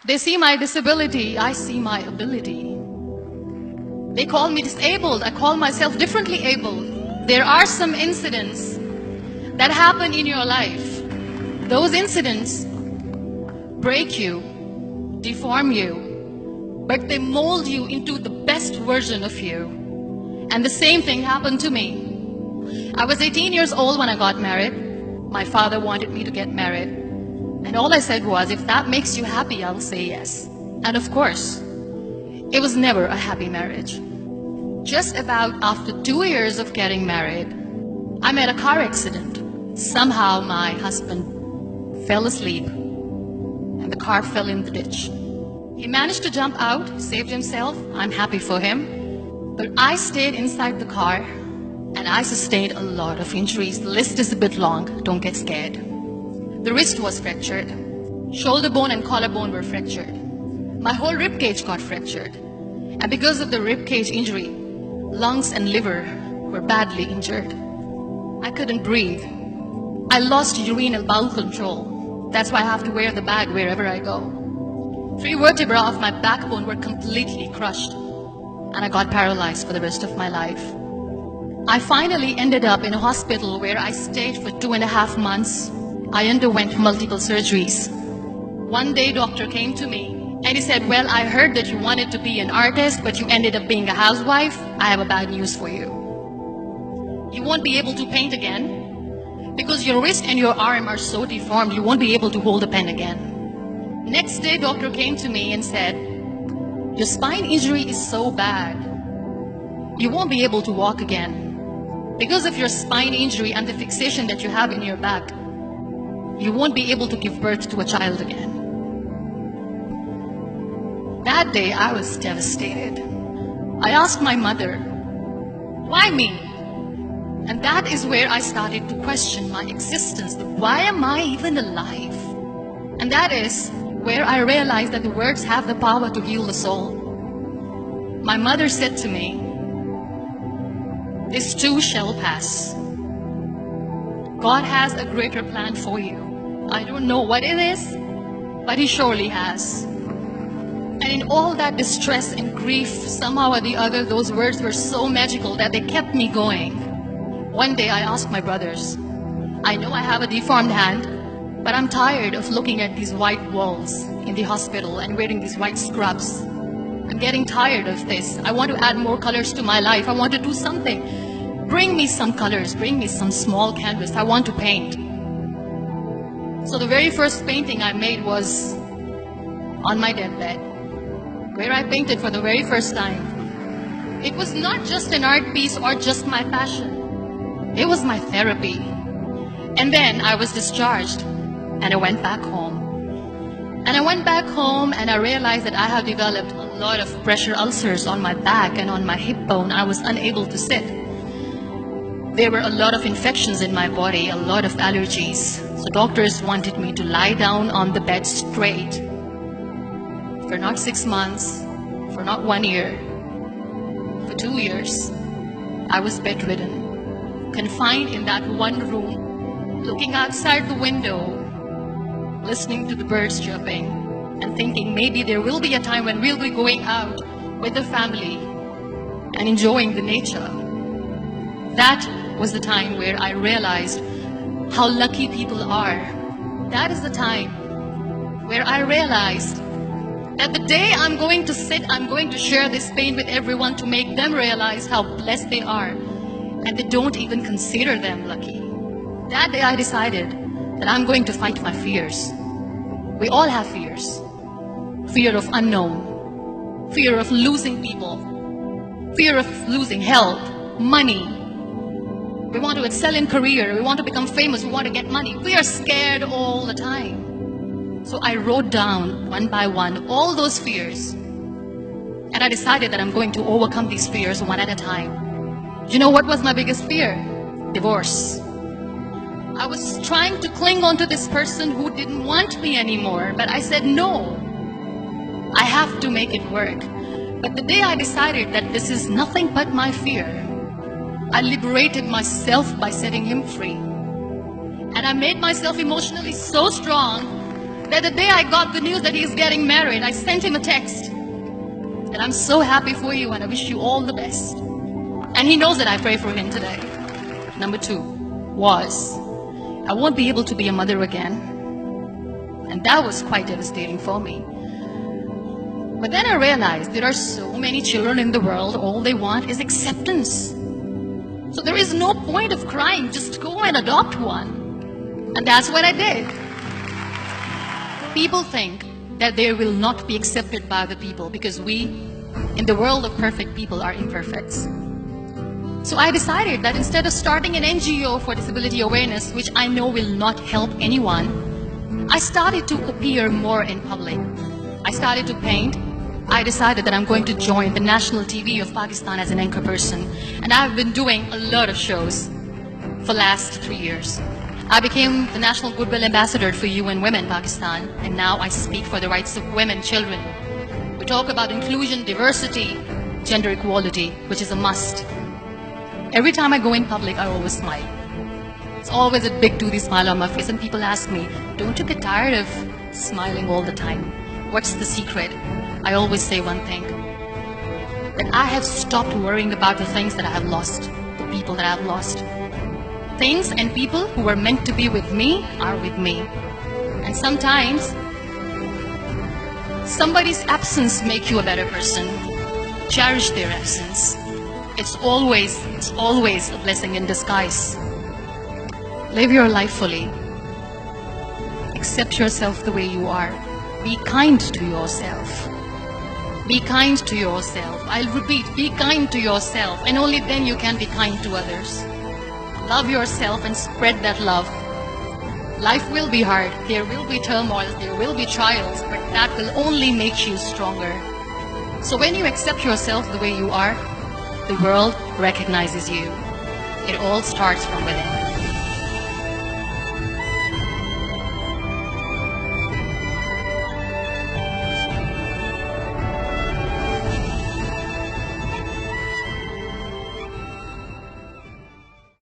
They see my disability, I see my ability. They call me disabled, I call myself differently abled. There are some incidents that happen in your life. Those incidents break you, deform you, but they mold you into the best version of you. And the same thing happened to me. I was 18 years old when I got married. My father wanted me to get married. And all I said was, if that makes you happy, I'll say yes. And of course, it was never a happy marriage. Just about after 2 years of getting married, I met a car accident. Somehow my husband fell asleep and the car fell in the ditch. He managed to jump out, saved himself. I'm happy for him. But I stayed inside the car and I sustained a lot of injuries. The list is a bit long, don't get scared. The wrist was fractured. Shoulder bone and collarbone were fractured. My whole rib cage got fractured. And because of the rib cage injury, lungs and liver were badly injured. I couldn't breathe. I lost urinary bowel control. That's why I have to wear the bag wherever I go. 3 vertebrae of my backbone were completely crushed, and I got paralyzed for the rest of my life. I finally ended up in a hospital where I stayed for 2.5 months. I underwent multiple surgeries. One day, doctor came to me and he said, well, I heard that you wanted to be an artist, but you ended up being a housewife. I have a bad news for you. You won't be able to paint again because your wrist and your arm are so deformed, you won't be able to hold a pen again. Next day, doctor came to me and said, your spine injury is so bad, you won't be able to walk again. Because of your spine injury and the fixation that you have in your back, you won't be able to give birth to a child again. That day, I was devastated. I asked my mother, why me? And that is where I started to question my existence. Why am I even alive? And that is where I realized that the words have the power to heal the soul. My mother said to me, this too shall pass. God has a greater plan for you. I don't know what it is, but He surely has. And in all that distress and grief, somehow or the other, those words were so magical that they kept me going. One day I asked my brothers, I know I have a deformed hand, but I'm tired of looking at these white walls in the hospital and wearing these white scrubs. I'm getting tired of this. I want to add more colors to my life. I want to do something. Bring me some colors. Bring me some small canvas. I want to paint. So the very first painting I made was on my deathbed, where I painted for the very first time. It was not just an art piece or just my passion. It was my therapy. And then I was discharged and I went back home. And I went back home and I realized that I have developed a lot of pressure ulcers on my back and on my hip bone. I was unable to sit. There were a lot of infections in my body, a lot of allergies. So doctors wanted me to lie down on the bed straight for not 6 months, for not 1 year, for 2 years. I was bedridden, confined in that one room, looking outside the window, listening to the birds chirping, and thinking maybe there will be a time when we'll be going out with the family and enjoying the nature. That was the time where I realized how lucky people are. That is the time where I realized that the day I'm going to sit, I'm going to share this pain with everyone to make them realize how blessed they are, and they don't even consider them lucky. That day I decided that I'm going to fight my fears. We all have fears. Fear of unknown, fear of losing people, fear of losing health, money. We want to excel in career, we want to become famous, we want to get money. We are scared all the time. So I wrote down one by one all those fears. And I decided that I'm going to overcome these fears one at a time. You know what was my biggest fear? Divorce. I was trying to cling on to this person who didn't want me anymore, but I said no. I have to make it work. But the day I decided that this is nothing but my fear, I liberated myself by setting him free. And I made myself emotionally so strong that the day I got the news that he's getting married, I sent him a text. And I'm so happy for you and I wish you all the best. And he knows that I pray for him today. Number 2 was, I won't be able to be a mother again. And that was quite devastating for me. But then I realized there are so many children in the world, all they want is acceptance. So there is no point of crying, just go and adopt one. And that's what I did. People think that they will not be accepted by the people because we, in the world of perfect people, are imperfects. So I decided that instead of starting an NGO for disability awareness, which I know will not help anyone, I started to appear more in public. I started to paint. I decided that I'm going to join the national TV of Pakistan as an anchor person. And I've been doing a lot of shows for the last 3 years. I became the National Goodwill Ambassador for UN Women Pakistan, and now I speak for the rights of women, children. We talk about inclusion, diversity, gender equality, which is a must. Every time I go in public, I always smile. It's always a big toothy smile on my face, and people ask me, don't you get tired of smiling all the time? What's the secret? I always say one thing, that I have stopped worrying about the things that I have lost, the people that I have lost. Things and people who were meant to be with me are with me. And sometimes, somebody's absence makes you a better person. Cherish their absence. It's always a blessing in disguise. Live your life fully. Accept yourself the way you are. Be kind to yourself. Be kind to yourself. I'll repeat, be kind to yourself, and only then you can be kind to others. Love yourself and spread that love. Life will be hard. There will be turmoil. There will be trials, but that will only make you stronger. So when you accept yourself the way you are, the world recognizes you. It all starts from within.